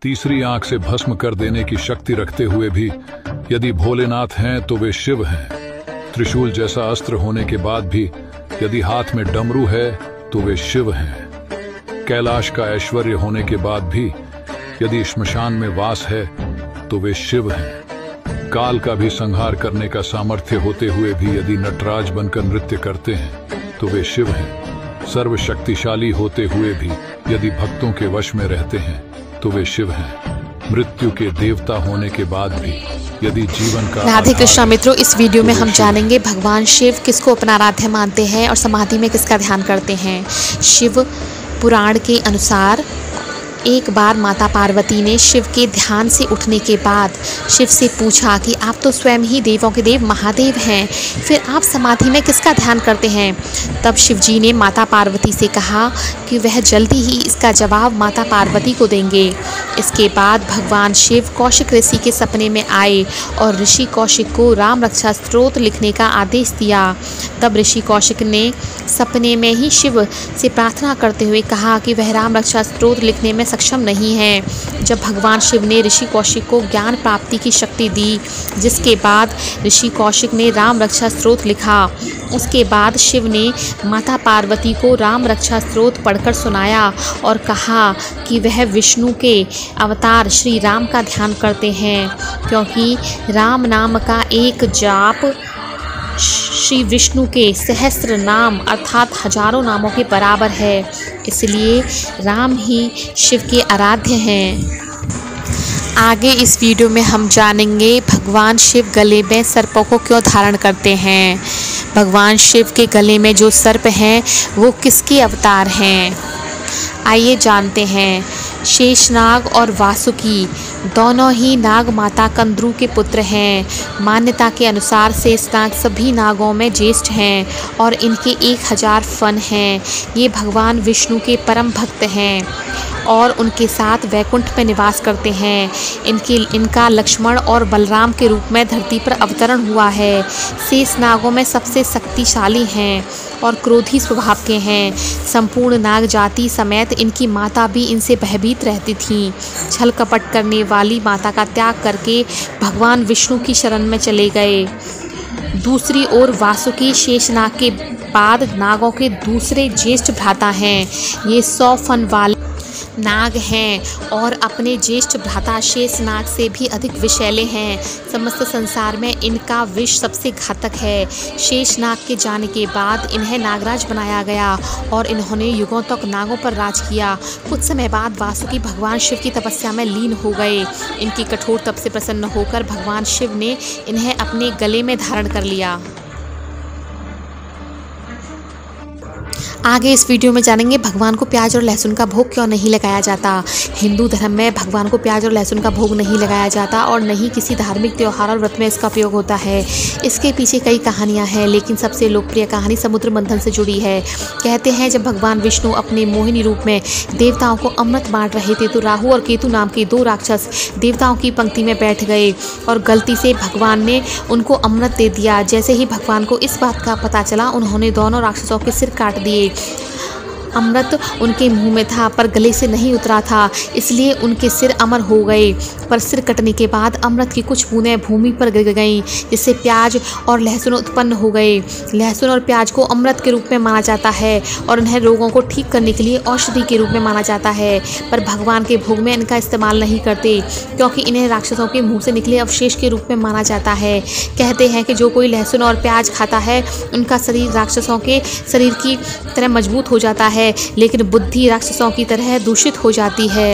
तीसरी आंख से भस्म कर देने की शक्ति रखते हुए भी यदि भोलेनाथ हैं तो वे शिव हैं। त्रिशूल जैसा अस्त्र होने के बाद भी यदि हाथ में डमरू है तो वे शिव हैं। कैलाश का ऐश्वर्य होने के बाद भी यदि श्मशान में वास है तो वे शिव हैं। काल का भी संहार करने का सामर्थ्य होते हुए भी यदि नटराज बनकर नृत्य करते हैं तो वे शिव हैं। सर्वशक्तिशाली होते हुए भी यदि भक्तों के वश में रहते हैं तो वे शिव हैं। मृत्यु के देवता होने के बाद भी यदि जीवन का राधे कृष्णा मित्रों, इस वीडियो में हम जानेंगे भगवान शिव किसको अपना आराध्य मानते हैं और समाधि में किसका ध्यान करते हैं। शिव पुराण के अनुसार एक बार माता पार्वती ने शिव के ध्यान से उठने के बाद शिव से पूछा कि आप तो स्वयं ही देवों के देव महादेव हैं, फिर आप समाधि में किसका ध्यान करते हैं। तब शिव जी ने माता पार्वती से कहा कि वह जल्दी ही इसका जवाब माता पार्वती को देंगे। इसके बाद भगवान शिव कौशिक ऋषि के सपने में आए और ऋषि कौशिक को राम रक्षा स्तोत्र लिखने का आदेश दिया। तब ऋषि कौशिक ने सपने में ही शिव से प्रार्थना करते हुए कहा कि वह राम रक्षा स्तोत्र लिखने में सक्षम नहीं है। जब भगवान शिव ने ऋषि कौशिक को ज्ञान प्राप्ति की शक्ति दी, जिसके बाद ऋषि कौशिक ने राम रक्षा स्तोत्र लिखा। उसके बाद शिव ने माता पार्वती को राम रक्षा स्तोत्र पढ़कर सुनाया और कहा कि वह विष्णु के अवतार श्री राम का ध्यान करते हैं, क्योंकि राम नाम का एक जाप श्री विष्णु के सहस्त्र नाम अर्थात हजारों नामों के बराबर है। इसलिए राम ही शिव के आराध्य हैं। आगे इस वीडियो में हम जानेंगे भगवान शिव गले में सर्पों को क्यों धारण करते हैं। भगवान शिव के गले में जो सर्प हैं वो किसके अवतार हैं, आइए जानते हैं। शेषनाग और वासुकी दोनों ही नाग माता कंद्रू के पुत्र हैं। मान्यता के अनुसार शेषनाग सभी नागों में ज्येष्ठ हैं और इनके 1000 फन हैं। ये भगवान विष्णु के परम भक्त हैं और उनके साथ वैकुंठ में निवास करते हैं। इनका लक्ष्मण और बलराम के रूप में धरती पर अवतरण हुआ है। शेष नागों में सबसे शक्तिशाली हैं और क्रोधी स्वभाव के हैं। संपूर्ण नाग जाति समेत इनकी माता भी इनसे भयभीत रहती थीं। छल कपट करने वाली माता का त्याग करके भगवान विष्णु की शरण में चले गए। दूसरी ओर वासुकी शेषनाग के बाद नागों के दूसरे ज्येष्ठ भ्राता हैं। ये 100 फन वाले नाग हैं और अपने ज्येष्ठ भ्राता शेषनाग से भी अधिक विषैले हैं। समस्त संसार में इनका विष सबसे घातक है। शेषनाग के जाने के बाद इन्हें नागराज बनाया गया और इन्होंने युगों तक नागों पर राज किया। कुछ समय बाद वासुकी भगवान शिव की तपस्या में लीन हो गए। इनकी कठोर तप से प्रसन्न होकर भगवान शिव ने इन्हें अपने गले में धारण कर लिया। आगे इस वीडियो में जानेंगे भगवान को प्याज और लहसुन का भोग क्यों नहीं लगाया जाता। हिंदू धर्म में भगवान को प्याज और लहसुन का भोग नहीं लगाया जाता और न ही किसी धार्मिक त्यौहार और व्रत में इसका उपयोग होता है। इसके पीछे कई कहानियां हैं, लेकिन सबसे लोकप्रिय कहानी समुद्र मंथन से जुड़ी है। कहते हैं जब भगवान विष्णु अपने मोहिनी रूप में देवताओं को अमृत बांट रहे थे तो राहु और केतु नाम के 2 राक्षस देवताओं की पंक्ति में बैठ गए और गलती से भगवान ने उनको अमृत दे दिया। जैसे ही भगवान को इस बात का पता चला, उन्होंने दोनों राक्षसों के सिर काट दिए। अमृत उनके मुंह में था पर गले से नहीं उतरा था, इसलिए उनके सिर अमर हो गए। पर सिर कटने के बाद अमृत की कुछ बूंदें भूमि पर गिर गईं, जिससे प्याज और लहसुन उत्पन्न हो गए। लहसुन और प्याज को अमृत के रूप में माना जाता है और इन्हें रोगों को ठीक करने के लिए औषधि के रूप में माना जाता है। पर भगवान के भोग में इनका इस्तेमाल नहीं करते, क्योंकि इन्हें राक्षसों के मुँह से निकले अवशेष के रूप में माना जाता है। कहते हैं कि जो कोई लहसुन और प्याज खाता है उनका शरीर राक्षसों के शरीर की तरह मजबूत हो जाता है, लेकिन बुद्धि राक्षसों की तरह दूषित हो जाती है।